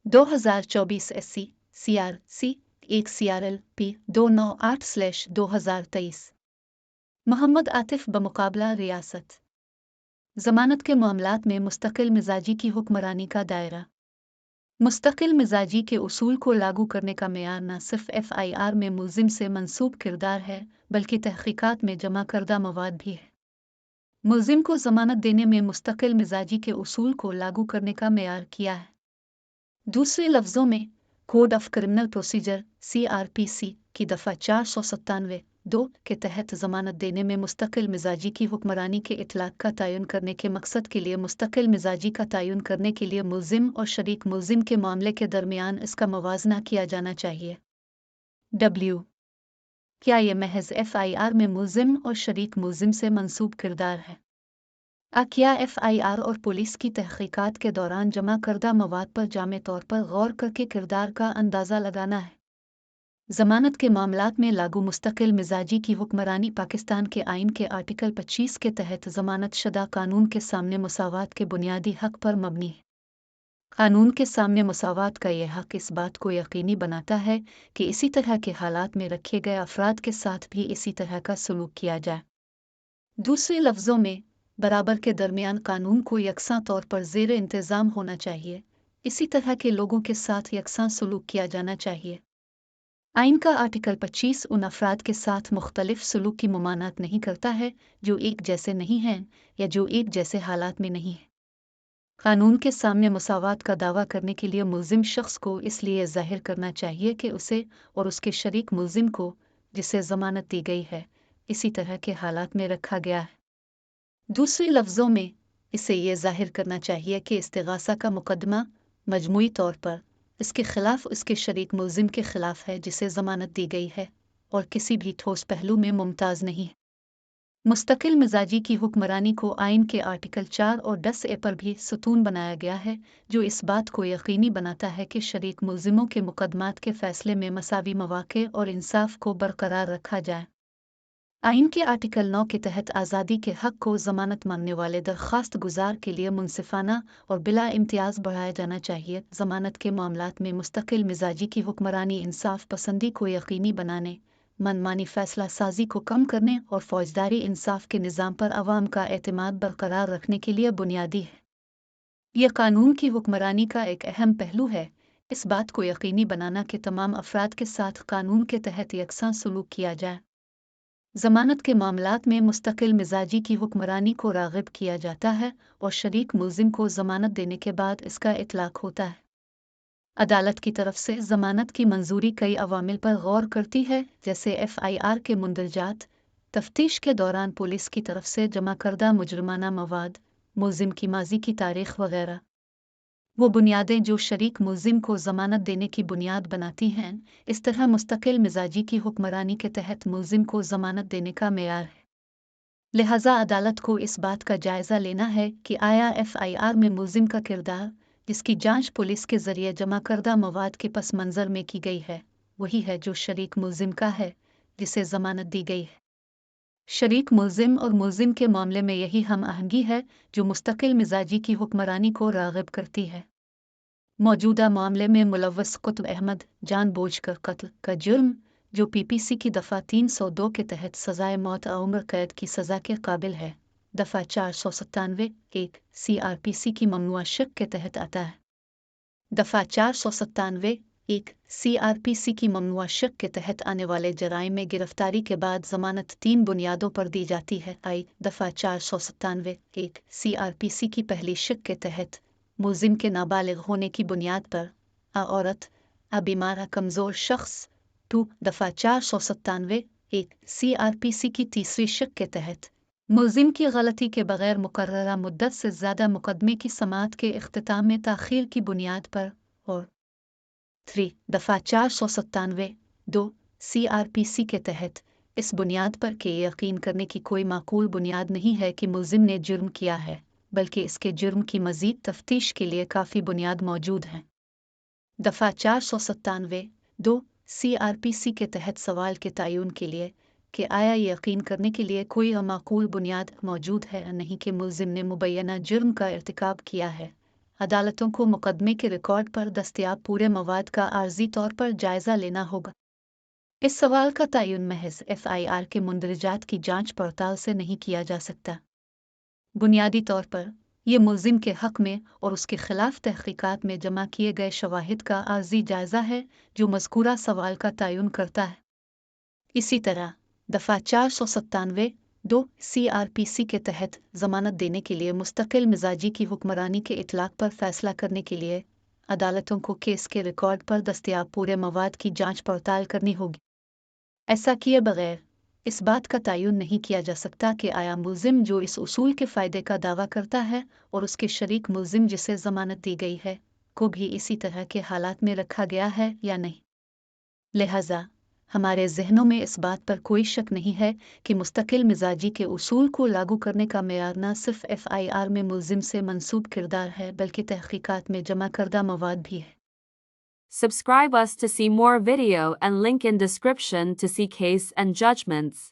2024 SC CRC 1 CRLP 298/2023 Mohammad Atif बमुकाबला रियासत ज़मानत के मामलात में मुस्तकिल मिजाजी की हुक्मरानी का दायरा। मुस्तकिल मिजाजी के उसूल को लागू करने का मेयार न सिर्फ FIR में मुल्जिम से मंसूब किरदार है बल्कि तहकीकात में जमा करदा मवाद भी है। मुल्जिम को ज़मानत देने में मुस्तकिल मिजाजी के उसूल को लागू करने का मेयार किया है। दूसरे लफ्ज़ों में code of criminal procedure CRPC की दफ़ा 497(2) के तहत ज़मानत देने में मुस्तकिल मिजाजी की हुक्मरानी के इतलाक़ का तयन करने के मकसद के लिए मुस्तकिल मिजाजी का तयन करने के लिए मुल्जिम और शरीक मुल्जिम के मामले के दरमियान इसका मुवाजना किया जाना चाहिए। W क्या ये महज FIR में मुल्जिम और शरीक मुल्जिम से मंसूब किरदार है? क्या FIR और पुलिस की तहकीकात के दौरान जमा करदा मवाद पर जामे तौर पर गौर करके किरदार का अंदाज़ा लगाना है। ज़मानत के मामलात में लागू मुस्तकिल मिजाजी की हुक्मरानी पाकिस्तान के आइन के आर्टिकल 25 के तहत ज़मानत शुदा कानून के सामने मुसावात के बुनियादी हक़ पर मबनी है। कानून के सामने मुसावात का यह हक़ इस बात को यकीनी बनाता है कि इसी तरह के हालात में रखे गए अफराद के साथ भी इसी तरह का सलूक किया जाए। दूसरे लफ्ज़ों में बराबर के दरमियान कानून को यकसां तौर पर ज़ेर इंतज़ाम होना चाहिए, इसी तरह के लोगों के साथ यकसां सलूक किया जाना चाहिए। आइन का आर्टिकल 25 उन अफराद के साथ मुख्तलिफ सलूक की ममानत नहीं करता है जो एक जैसे नहीं हैं या जो एक जैसे हालात में नहीं हैं। कानून के सामने मुसावात का दावा करने के लिए मुल्जिम शख्स को इसलिए ज़ाहिर करना चाहिए कि उसे और उसके शरीक मुल्जिम को जिसे ज़मानत दी गई है इसी तरह के हालात में रखा गया है। दूसरे लफ्ज़ों में इसे ये ज़ाहिर करना चाहिए कि इस्तिग़ासा का मुकदमा मजमूई तौर पर इसके ख़िलाफ़ उसके शरीक मुल्जिम के ख़िलाफ़ है जिसे ज़मानत दी गई है और किसी भी ठोस पहलू में मुमताज़ नहीं है। मुस्तकिल मिजाजी की हुक्मरानी को आइन के आर्टिकल 4 और 10A पर भी सुतून बनाया गया है जो इस बात को यकीनी बनाता है कि शरीक मुल्जिमों के मुकदमात के फ़ैसले में मसावी मौक़े और इंसाफ को बरकरार रखा जाए। आइन के आर्टिकल 9 के तहत आज़ादी के हक़ को ज़मानत मांगने वाले दरख्वास्त गुजार के लिए मुनसिफ़ाना और बिला इम्तियाज़ बढ़ाया जाना चाहिए। ज़मानत के मामलात में मुस्तकिल मिजाजी की हुक्मरानी इंसाफ पसंदी को यकीनी बनाने, मनमानी फ़ैसला साजी को कम करने और फ़ौजदारी इंसाफ के निज़ाम पर अवाम का एतमाद बरकरार रखने के लिए बुनियादी है। यह कानून की हुक्मरानी का एक अहम पहलू है, इस बात को यकीनी बनाना कि तमाम अफराद के साथ कानून के तहत यकसां सलूक किया जाए। ज़मानत के मामलात में मुस्तकिल मिजाजी की हुक्मरानी को राग़िब किया जाता है और शरीक मुल्जिम को ज़मानत देने के बाद इसका इतलाक़ होता है। अदालत की तरफ से ज़मानत की मंजूरी कई अवामिल पर गौर करती है जैसे FIR के मुंदरजात, तफ्तीश के दौरान पुलिस की तरफ से जमा करदा मुजरमाना मवाद, मुल्जिम की माजी की तारीख़ वगैरह। वो बुनियादें जो शरीक मुल्जिम को ज़मानत देने की बुनियाद बनाती हैं, इस तरह मुस्तकिल मिजाजी की हुक्मरानी के तहत मुल्जिम को ज़मानत देने का मेयार है। लिहाजा अदालत को इस बात का जायज़ा लेना है कि आया FIR में मुल्जिम का किरदार, जिसकी जांच पुलिस के ज़रिए जमा करदा मवाद के पस मंज़र में की गई है, वही है जो शरीक मुल्जिम का है जिसे ज़मानत दी गई है। शरीक मुल्जिम और मुल्जिम के मामले में यही हम आहंगी है जो मुस्तकिल मिजाजी की हुक्मरानी को राग़िब करती है। मौजूदा मामले में मुलव्वस कुतुब अहमद जानबूझकर कत्ल का जुर्म जो PPC की दफ़ा 302 के तहत सज़ाए मौत उम्र कैद की सज़ा के काबिल है, दफ़ा 497(1) CRPC की ममनुआ शक के तहत आता है। दफ़ा 497(1) CRPC की ममनुआ शक के तहत आने वाले जराइम में गिरफ्तारी के बाद ज़मानत 3 बुनियादों पर दी जाती है। दफ़ा 497(1) CRPC की पहली शक के तहत मुल्जिम के नाबालिग होने की बुनियाद पर औरत, बीमार, कमज़ोर शख्स। 2 दफ़ा 497(1) CRPC की तीसरी शक के तहत मुल्जिम की गलती के बगैर मुकर्ररा मुद्दत से ज़्यादा मुकदमे की समाअत के इख्तिताम में ताख़ीर की बुनियाद पर। और 3 दफ़ा 497(2) CRPC के तहत इस बुनियाद पर कि यकीन करने की कोई माकूल बुनियाद नहीं है कि मुल्जिम ने जुर्म किया है, बल्कि इसके जुर्म की मज़ीद तफ्तीश के लिए काफ़ी बुनियाद मौजूद है। दफ़ा 497(2) CRPC के तहत सवाल के तयन के लिए कि आया यकीन करने के लिए कोई माकूल बुनियाद मौजूद है या नहीं कि मुल्जिम ने मुबैना जुर्म का इर्तिकाब किया है, अदालतों को मुकदमे के रिकॉर्ड पर दस्तयाब पूरे मवाद का आर्जी तौर पर जायजा लेना होगा। इस सवाल का तयन महज FIR के मुंदरजात की जांच पड़ताल से नहीं किया जा सकता। बुनियादी तौर पर ये मुल्जिम के हक में और उसके खिलाफ तहकीकात में जमा किए गए शवाहिद का आर्जी जायजा है जो मज़कूरा सवाल का तयन करता है। इसी तरह दफ़ा 497(2) CRPC के तहत जमानत देने के लिए मुस्तकिल मिजाजी की हुक्मरानी के इतलाक पर फैसला करने के लिए अदालतों को केस के रिकॉर्ड पर दस्तयाब पूरे मवाद की जांच पड़ताल करनी होगी। ऐसा किए बगैर इस बात का तयन नहीं किया जा सकता कि आया मुल्जिम जो इस उसूल के फ़ायदे का दावा करता है और उसके शरीक मुल्जिम जिसे ज़मानत दी गई है को भी इसी तरह के हालात में रखा गया है या नहीं। लिहाजा हमारे जहनों में इस बात पर कोई शक नहीं है कि मुस्तकिल मिजाजी के उसूल को लागू करने का मेयार न सिर्फ FIR में मुल्जिम से मंसूब किरदार है बल्कि तहकीकात में जमा करदा मवाद भी है। Subscribe us to see more video and link in description to see case and judgments.